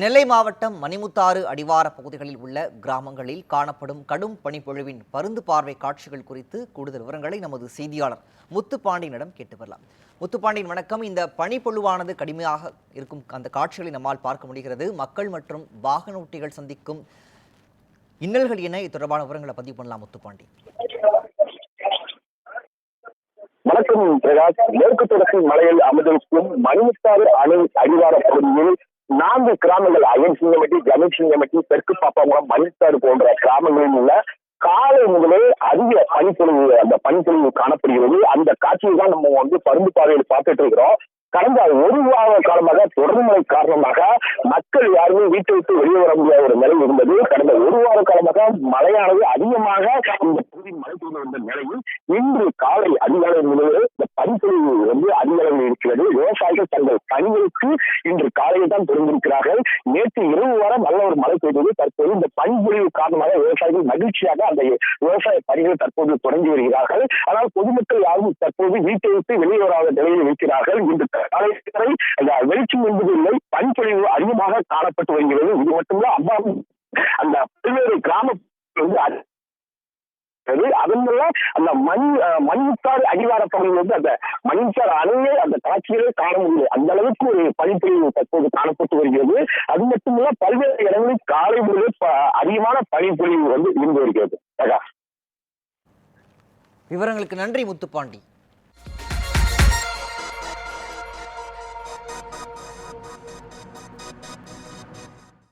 நெல்லை மாவட்டம் மணிமுத்தாறு அடிவார பகுதிகளில் உள்ள கிராமங்களில் காணப்படும் கடும் பனிப்பொழிவின் பருந்து பார்வை காட்சிகள் குறித்து கூடுதல் விவரங்களை நமது செய்தியாளர் முத்துப்பாண்டியனிடம் கேட்டு வரலாம். முத்துப்பாண்டியன் வணக்கம். இந்த பனிப்பொழிவானது கடுமையாக இருக்கும் அந்த காட்சிகளை நம்மால் பார்க்க முடிகிறது. மக்கள் மற்றும் வாகன ஓட்டிகள் சந்திக்கும் இன்னல்கள் என இது தொடர்பான விவரங்களை பதிவு பண்ணலாம். முத்துப்பாண்டி வணக்கம் பிரகாஷ். மேற்கு தொடர்ச்சி மலையில் அமர்ந்திருக்கும் மணிமுத்தாறு அணை அடிவார பகுதியில் 4 கிராமங்கள் அயன் சிங்கமட்டி, ஜமீன் சிங்கமட்டி, தெற்கு பாப்பாங்குளம், மணிமுத்தாறு போன்ற கிராமங்களில் உள்ள காலை முதலே அதிக பனிப்பொழிவு அந்த பனிப்பொழிவு காணப்படுகிறது. அந்த காட்சியை தான் நம்ம பருந்து பார்வையில் பார்த்துட்டு இருக்கிறோம். கடந்த ஒரு வார காலமாக தொடர் மழை காரணமாக மக்கள் யாருமே வீட்டை விட்டு வெளியே வர முடியாத ஒரு நிலை இருந்தது. கடந்த ஒரு வார காலமாக மழையானது அதிகமாக இந்த பகுதியில் மழை பெய்து வந்த நிலையில் இன்று காலை அதிகாலை முதலே இந்த பனிப்பொழிவு அதிக அளவில் இருக்கிறது. விவசாயிகள் தங்கள் பணிகளுக்கு இன்று காலையில் தான் தொடங்கியிருக்கிறார்கள். நேற்று இரவு வரை நல்ல ஒரு மழை பெய்தது. தற்போது இந்த பனிப்பொழிவு காரணமாக விவசாயிகள் மகிழ்ச்சியாக அந்த விவசாய பணிகளை தற்போது தொடங்கி வருகிறார்கள். ஆனால் பொதுமக்கள் யாரும் தற்போது வீட்டை விட்டு வெளியே வராத நிலையில் இருக்கிறார்கள். இன்று வெளிச்சம் என்பது இல்லை, பனிப்பொழிவு அதிகமாக காணப்பட்டு வருகிறது. இது மட்டும்தான் அந்த பல்வேறு கிராம அதன் மூலம் அந்த மணிமுத்தாறு அடிவார பகுதியில் அந்த மணிமுத்தாறு அணையை அந்த காட்சிகளை காண முடியல. அந்த அளவுக்கு ஒரு பனிப்பொழிவு தற்போது காணப்பட்டு வருகிறது. அது மட்டுமல்ல, பல்வேறு இடங்களில் காலை முதலே அதிகமான பனிப்பொழிவு இருந்து வருகிறது. விவரங்களுக்கு நன்றி முத்துப்பாண்டி.